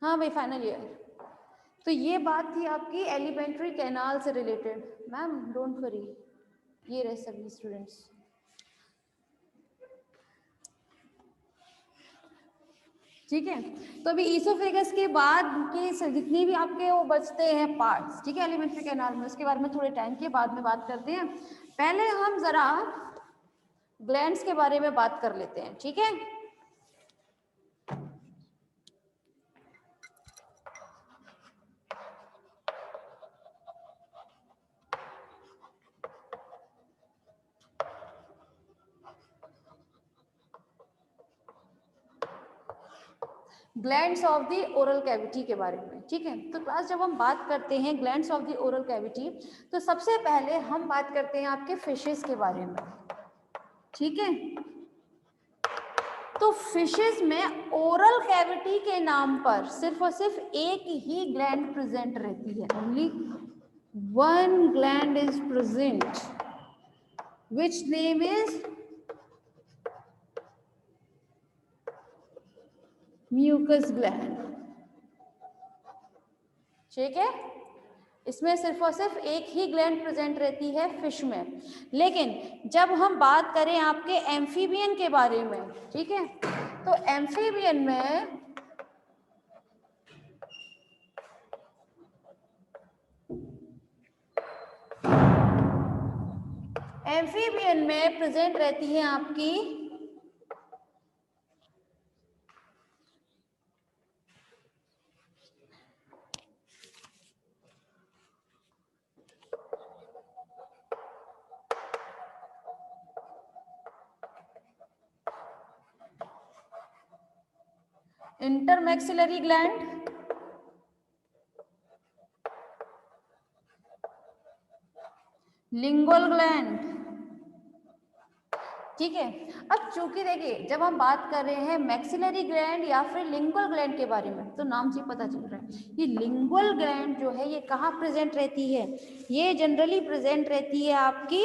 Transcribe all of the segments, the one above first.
हाँ भाई final year. तो ये बात थी आपकी एलिमेंट्री कैनाल से रिलेटेड। मैम डोंट वरी, ये रहे सभी स्टूडेंट्स। ठीक है, तो अभी ईसोफेगस के बाद के जितने भी आपके वो बचते हैं पार्ट्स, ठीक है, एलिमेंट्री कैनाल में, उसके बारे में थोड़े टाइम के बाद में बात करते हैं। पहले हम जरा ग्लैंड्स के बारे में बात कर लेते हैं, ठीक है। Glands of the oral cavity के बारे में, ठीक है। तो क्लास जब हम बात करते हैं glands of the oral cavity, तो सबसे पहले हम बात करते हैं आपके फिशेस के बारे में, ठीक है। तो फिशेस में ओरल कैविटी के नाम पर सिर्फ और सिर्फ एक ही ग्लैंड प्रेजेंट रहती है, only one gland is present, which name is mucus gland, ठीक है। इसमें सिर्फ और सिर्फ एक ही ग्लैंड प्रेजेंट रहती है फिश में। लेकिन जब हम बात करें आपके एम्फीबियन के बारे में, ठीक है, तो एम्फीबियन में प्रेजेंट रहती है आपकी इंटरमैक्सिलरी ग्लैंड, लिंगुअल ग्लैंड, ठीक है। अब चूंकि देखिए जब हम बात कर रहे हैं मैक्सिलरी ग्लैंड या फिर लिंगुअल ग्लैंड के बारे में, तो नाम से पता चल रहा है ये लिंगुअल ग्लैंड जो है ये कहाँ प्रेजेंट रहती है, ये जनरली प्रेजेंट रहती है आपकी,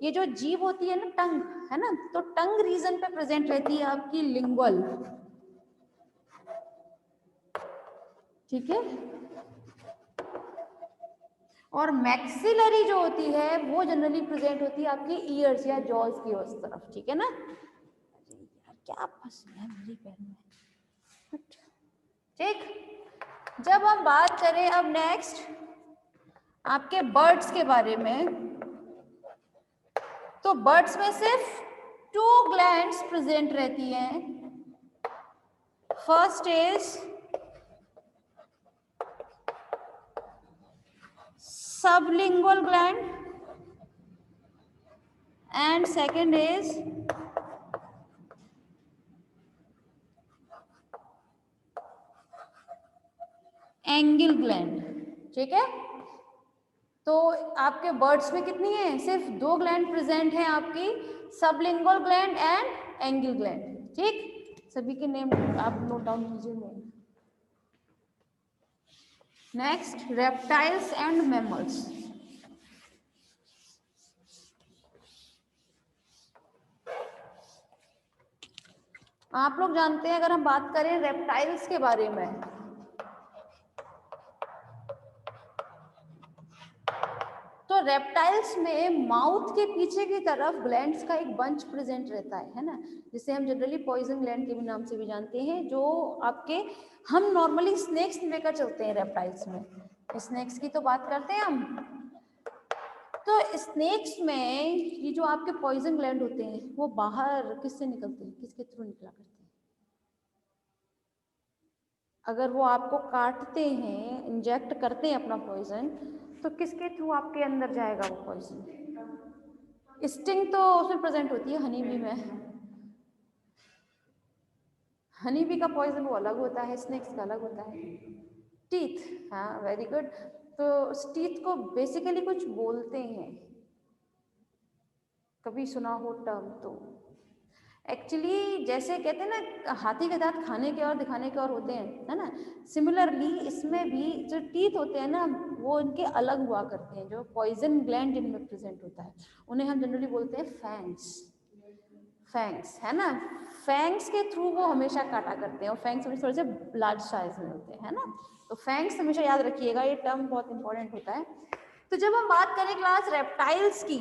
ये जो जीभ होती है ना, टंग है ना, तो टंग रीजन पे प्रेजेंट रहती है आपकी लिंगुअल, ठीक है। और मैक्सिलरी जो होती है वो जनरली प्रेजेंट होती है आपकी ईयर्स या जॉज की उस तरफ, ठीक है ना। क्या फंस है मेरी पैर में, ठीक। जब हम बात करें अब नेक्स्ट आपके बर्ड्स के बारे में, तो बर्ड्स में सिर्फ 2 ग्लैंड्स प्रेजेंट रहती हैं। First is sublingual gland and second is angle gland, ठीक है। तो आपके बर्ड्स में कितनी है, सिर्फ 2 ग्लैंड प्रेजेंट है आपकी, sublingual gland and angle gland, ठीक। सभी के नेम आप नोट डाउन कीजिए। नेक्स्ट रेप्टाइल्स एंड मैमल्स, आप लोग जानते हैं अगर हम बात करें रेप्टाइल्स के बारे में, तो रेप्टाइल्स में माउथ के पीछे की तरफ ग्लैंड्स का एक बंच प्रेजेंट रहता है ना, जिसे हम जनरली पॉइजन ग्लैंड के भी नाम से भी जानते हैं, जो आपके हम नॉर्मली स्नेक्स लेकर चलते हैं रेप्टाइल्स में, स्नेक्स की तो बात करते हैं हम। तो स्नेक्स में ये जो आपके पॉइजन ग्लैंड होते हैं वो बाहर किससे निकलते हैं, किसके थ्रू निकला करते हैं, अगर वो आपको काटते हैं, इंजेक्ट करते हैं अपना पॉइजन, तो किसके थ्रू आपके अंदर जाएगा वो पॉइजन, स्टिंग तो उसमें प्रेजेंट होती है हनी बी में, हनी बी का पॉइजन वो अलग होता है, स्नेक्स का अलग होता है। टीथ, हाँ वेरी गुड। तो टीथ को बेसिकली कुछ बोलते हैं, कभी सुना हो टर्म तो, एक्चुअली जैसे कहते हैं ना हाथी के दांत खाने के और दिखाने के और होते हैं, है ना, सिमिलरली इसमें भी जो टीथ होते हैं ना वो इनके अलग हुआ करते हैं, जो पॉइजन ग्लैंड इनमें प्रेजेंट होता है उन्हें हम जनरली बोलते हैं फैंग्स, फैंक्स, है ना, फैंक्स के थ्रू वो हमेशा काटा करते हैं और फैंक्स हमेशा थोड़े से लार्ज साइज में होते हैं, है ना। तो फैंक्स हमेशा याद रखिएगा, ये टर्म बहुत इंपॉर्टेंट होता है। तो जब हम बात करें क्लास रेप्टाइल्स की,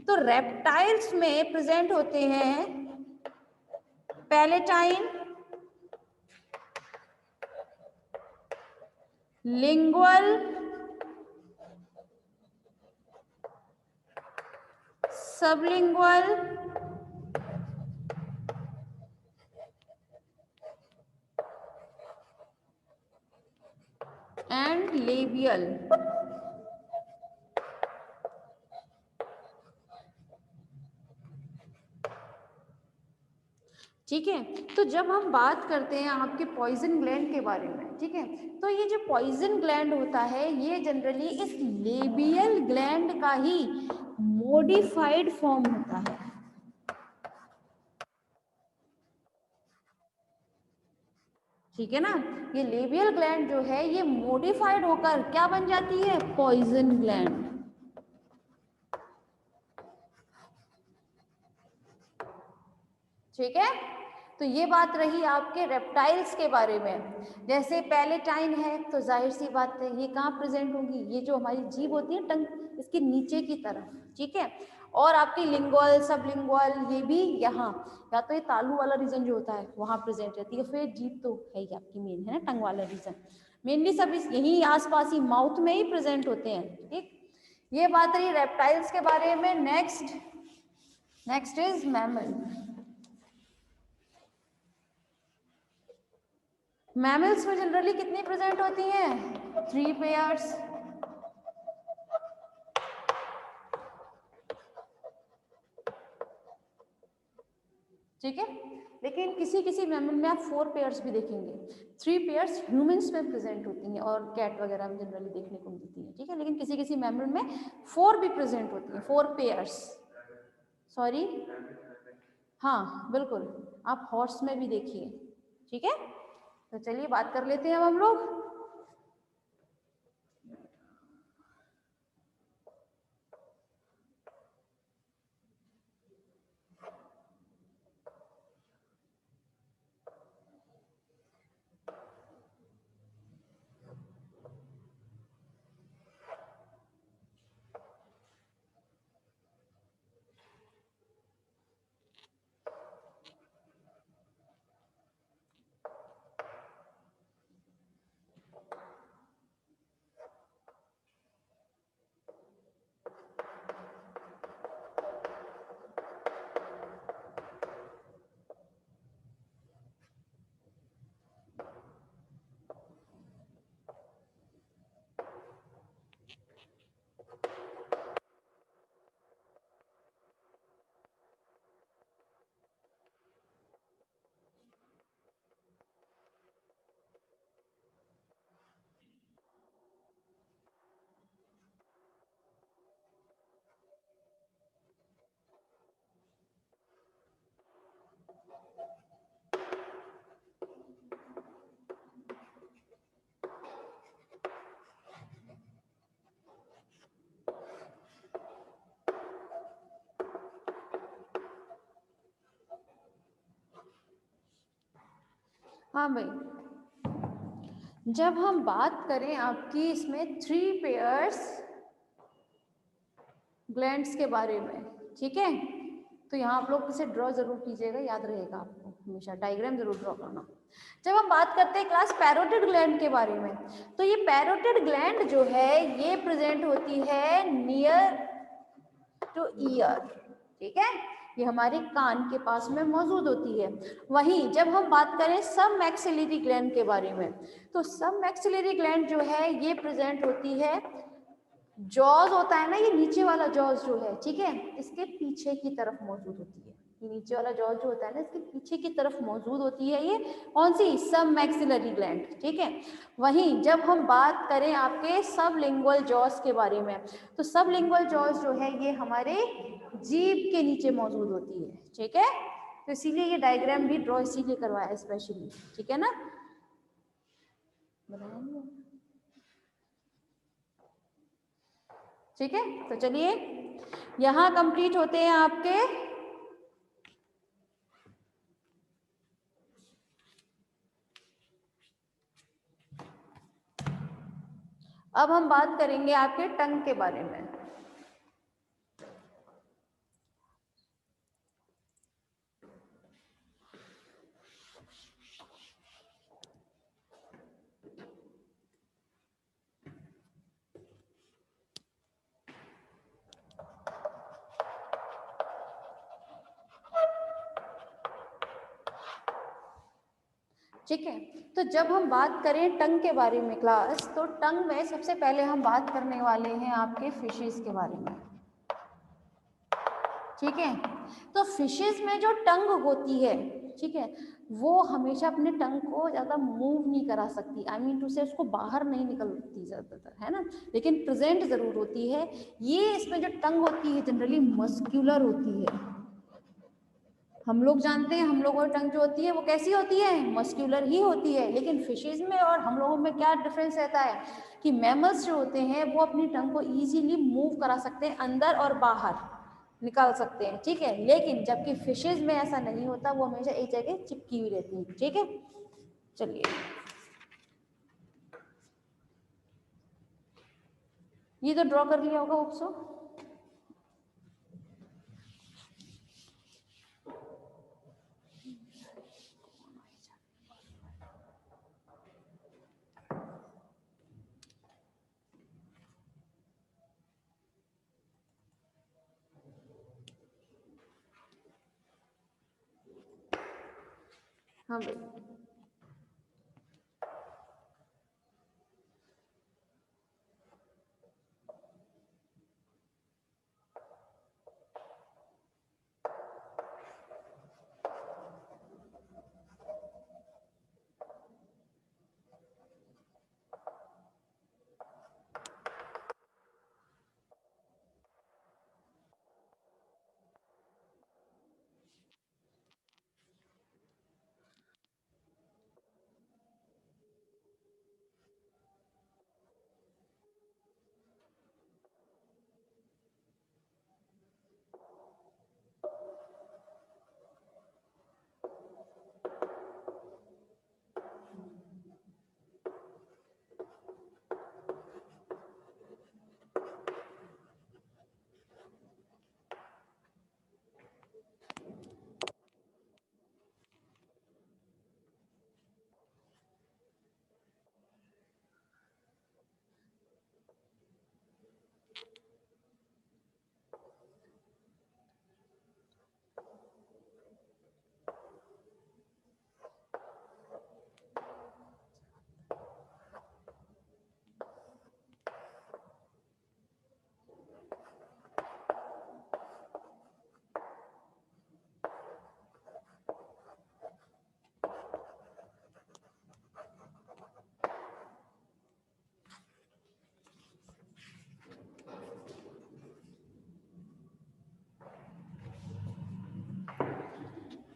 तो रेप्टाइल्स में प्रेजेंट होते हैं palatine, lingual, sublingual and labial. ठीक है, तो जब हम बात करते हैं आपके पॉइजन ग्लैंड के बारे में, ठीक है, तो ये जो पॉइजन ग्लैंड होता है ये जनरली इस लेबियल ग्लैंड का ही मॉडिफाइड फॉर्म होता है। ठीक है ना, ये लेबियल ग्लैंड जो है ये मॉडिफाइड होकर क्या बन जाती है, पॉइजन ग्लैंड। ठीक है, तो ये बात रही आपके रेप्टाइल्स के बारे में। जैसे पैलेटाइन है तो जाहिर सी बात है ये कहाँ प्रेजेंट होगी, ये जो हमारी जीभ होती है टंग, इसके नीचे की तरफ। ठीक है, और आपकी लिंगुअल, सबलिंगुअल ये भी यहाँ, या तो ये तालू वाला रीजन जो होता है वहाँ प्रेजेंट रहती है, फिर जीभ तो है ही आपकी मेन, है ना, टंग वाला रीजन। मेनली सब इस यही आसपास ही माउथ में ही प्रेजेंट होते हैं। ठीक, ये बात रही रेप्टाइल्स के बारे में। Next is mammal. मैमल्स में जनरली कितनी प्रेजेंट होती हैं, 3 पेयर्स। ठीक है, लेकिन किसी किसी मैमल में आप 4 पेयर्स भी देखेंगे। 3 पेयर्स ह्यूमंस में प्रेजेंट होती हैं और कैट वगैरह में जनरली देखने को मिलती है। ठीक है, लेकिन किसी किसी मैमल में 4 भी प्रेजेंट होती हैं, 4 पेयर्स। सॉरी, हाँ बिल्कुल, आप हॉर्स में भी देखिए। ठीक है, तो चलिए बात कर लेते हैं अब हम लोग। हाँ भाई, जब हम बात करें आपकी इसमें 3 पेयर्स ग्लैंड्स के बारे में, ठीक है, तो यहाँ आप लोग इसे ड्रॉ जरूर कीजिएगा, याद रहेगा आपको हमेशा डायग्राम जरूर ड्रॉ करना। जब हम बात करते हैं क्लास पैरोटिड ग्लैंड के बारे में, तो ये पैरोटिड ग्लैंड जो है ये प्रेजेंट होती है नियर टू ईयर। ठीक है, ये हमारे कान के पास में मौजूद होती है। वहीं जब हम बात करें सब मैक्सिलरी ग्लैंड के बारे में, तो सब मैक्सिलरी ग्लैंड जो है ये प्रेजेंट होती है, जॉज होता है ना, ये नीचे वाला जॉज जो है, ठीक है, इसके पीछे की तरफ मौजूद होती है। ये नीचे वाला जॉज जो होता है ना, इसके पीछे की तरफ मौजूद होती है ये कौन सी, सब मैक्सिलरी ग्लैंड। ठीक है, वहीं जब हम बात करें आपके सब लिंगुअल जॉज के बारे में, तो सब लिंगुअल जॉज जो है ये हमारे जीभ के नीचे मौजूद होती है। ठीक है, तो इसीलिए ये डायग्राम भी ड्रॉ इसीलिए करवाया स्पेशली। ठीक है ना, बनाएंगे। ठीक है, तो चलिए यहाँ कंप्लीट होते हैं आपके अब हम बात करेंगे आपके टंग के बारे में। ठीक है, तो जब हम बात करें टंग के बारे में क्लास, तो टंग में सबसे पहले हम बात करने वाले हैं आपके फिशेस के बारे में। ठीक है, तो फिशेस में जो टंग होती है, ठीक है, वो हमेशा अपने टंग को ज़्यादा मूव नहीं करा सकती, आई मीन टू से उसको बाहर नहीं निकलती ज़्यादातर, है ना, लेकिन प्रेजेंट ज़रूर होती है। ये इसमें जो टंग होती है जनरली मस्क्यूलर होती है। हम लोग जानते हैं हम लोगों की टंग जो होती है वो कैसी होती है, मस्क्यूलर ही होती है। लेकिन फिशेज में और हम लोगों में क्या डिफरेंस रहता है कि मैमल्स जो होते हैं वो अपनी टंग को इजीली मूव करा सकते हैं, अंदर और बाहर निकाल सकते हैं। ठीक है, लेकिन जबकि फिशेज में ऐसा नहीं होता, वो हमेशा एक जगह चिपकी हुई रहती है। ठीक है, चलिए ये तो ड्रॉ कर लिया होगा उपसो। हाँ भाई,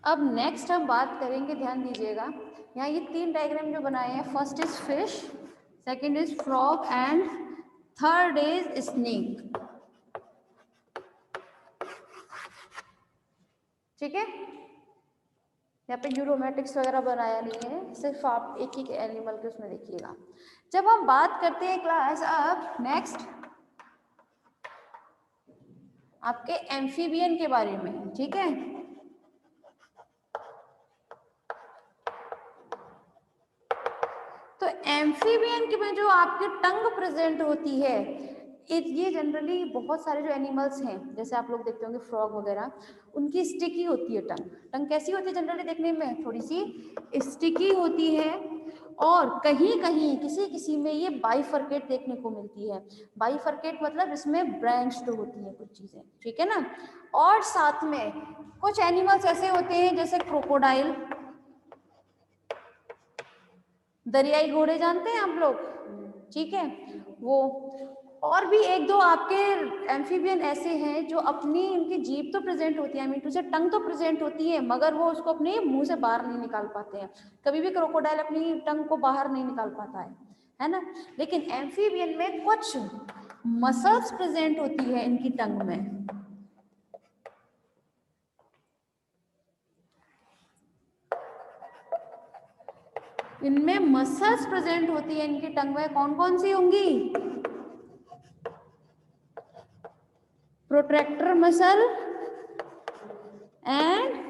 अब नेक्स्ट हम बात करेंगे, ध्यान दीजिएगा, यहाँ ये 3 डायग्राम जो बनाए हैं, first is fish, second is frog and third is snake. ठीक है, यहाँ पे न्यूरोमैटिक्स वगैरह बनाया नहीं है, सिर्फ आप एक ही एनिमल के उसमें देखिएगा। जब हम बात करते हैं क्लास अब नेक्स्ट आपके एम्फीबियन के बारे में। ठीक है, तो एम्फीबियन के में जो आपकी टंग प्रेजेंट होती है, ये जनरली बहुत सारे जो एनिमल्स हैं, जैसे आप लोग देखते होंगे फ्रॉग वगैरह, उनकी स्टिकी होती है टंग। टंग कैसी होती है जनरली देखने में, थोड़ी सी स्टिकी होती है, और कहीं कहीं किसी किसी में ये बाइफरकेट देखने को मिलती है। बाइफरकेट मतलब इसमें ब्रांच्ड होती है कुछ चीजें। ठीक है ना, और साथ में कुछ एनिमल्स ऐसे होते हैं जैसे क्रोकोडाइल, दरियाई घोड़े जानते हैं आप लोग, ठीक है, वो, और भी एक दो आपके एम्फीबियन ऐसे हैं जो अपनी, उनकी जीभ तो प्रेजेंट होती है, आई मीन टू से टंग तो प्रेजेंट होती है, मगर वो उसको अपने मुंह से बाहर नहीं निकाल पाते हैं। कभी भी क्रोकोडाइल अपनी टंग को बाहर नहीं निकाल पाता है ना। लेकिन एम्फीबियन में कुछ मसल्स प्रेजेंट होती है इनकी टंग में। इनमें मसल्स प्रेजेंट होती है, इनकी टंग में कौन कौन सी होंगी? Protractor muscle and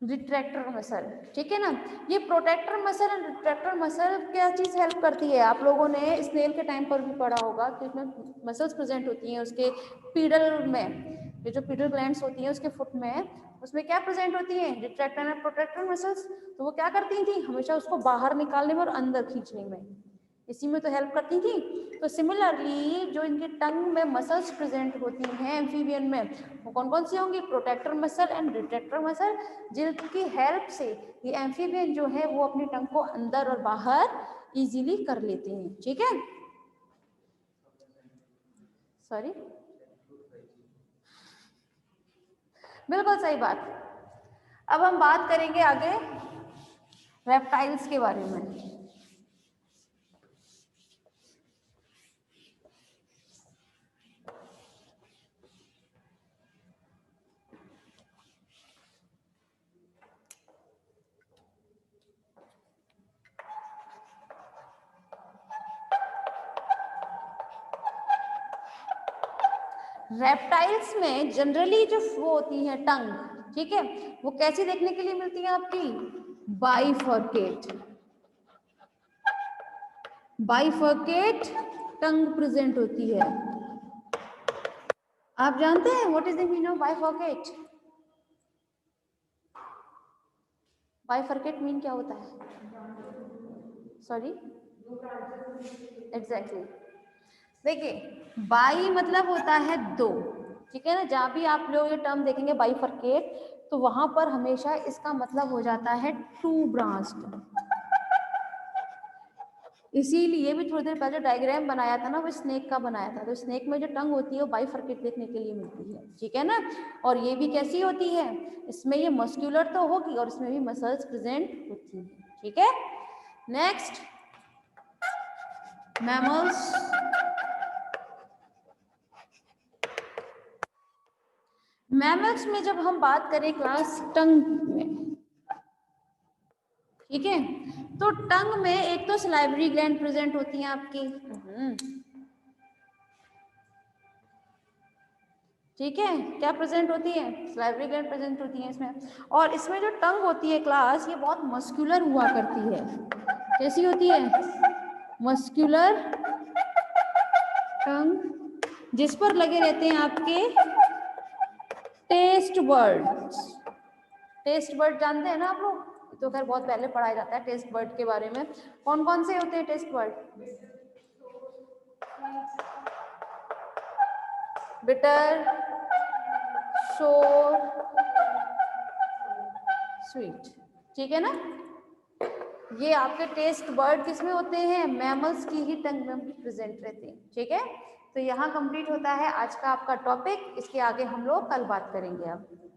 retractor muscle, ठीक है ना। ये protector muscle and retractor muscle क्या चीज हेल्प करती है? आप लोगों ने स्नेल के टाइम पर भी पढ़ा होगा कि उसमें मसल्स प्रेजेंट होती हैं उसके पीडल में, ये जो पीडल ग्लैंड्स होती हैं उसके फुट में, उसमें क्या प्रेजेंट होती है? Retractor and protector muscles. तो वो क्या करती थी? हमेशा उसको बाहर निकालने में और अंदर खींचने में, इसी में तो हेल्प करती थी। तो सिमिलरली जो इनके टंग में मसल्स प्रेजेंट होती हैं एम्फीबियन में, वो कौन कौन सी होंगी? Protector muscle and retractor muscle, जिनकी हेल्प से ये एम्फीबियन जो है वो अपनी टंग को अंदर और बाहर इजीली कर लेते हैं, ठीक है। सॉरी, बिल्कुल सही बात। अब हम बात करेंगे आगे रेप्टाइल्स के बारे में। रेप्टाइल्स में जनरली जो वो होती है टंग, ठीक है, वो कैसी देखने के लिए मिलती है आपकी? बाइफर्केट, बाइफर्केट टंग प्रेजेंट होती है। आप जानते हैं what is the meaning of bifurcate? Bifurcate mean क्या होता है? Sorry, exactly. देखिए बाई मतलब होता है दो, ठीक है ना। जहाँ भी आप लोग ये टर्म देखेंगे बाइफर्केट, तो वहां पर हमेशा इसका मतलब हो जाता है टू ब्रांच्ड। इसीलिए भी थोड़ी देर पहले डायग्राम बनाया था ना, वो स्नेक का बनाया था, तो स्नेक में जो टंग होती है वो बाइफर्केट देखने के लिए मिलती है, ठीक है ना। और ये भी कैसी होती है? इसमें ये मस्क्यूलर तो होगी और इसमें भी मसल्स प्रेजेंट होती है, ठीक है। Next, mammals. मैमल्स में जब हम बात करें क्लास टंग में, ठीक है, तो टंग में एक तो सलाइवरी ग्लैंड प्रेजेंट होती हैं आपकी, ठीक है। क्या प्रेजेंट होती है? सलाइवरी ग्लैंड प्रेजेंट होती है इसमें। और इसमें जो टंग होती है क्लास, ये बहुत मस्कुलर हुआ करती है। कैसी होती है? मस्कुलर टंग, जिस पर लगे रहते हैं आपके टेस्ट बर्ड्स। टेस्ट बर्ड जानते हैं ना आप लोग? तो खैर बहुत पहले पढ़ाया जाता है टेस्ट बर्ड के बारे में। कौन कौन से होते हैं टेस्ट बर्ड? बिटर, शोर, स्वीट, ठीक है ना। ये आपके टेस्ट बर्ड किसमें होते हैं? मैमल्स की ही टंग में प्रेजेंट रहते हैं, ठीक है। तो यहाँ कंप्लीट होता है आज का आपका टॉपिक। इसके आगे हम लोग कल बात करेंगे अब।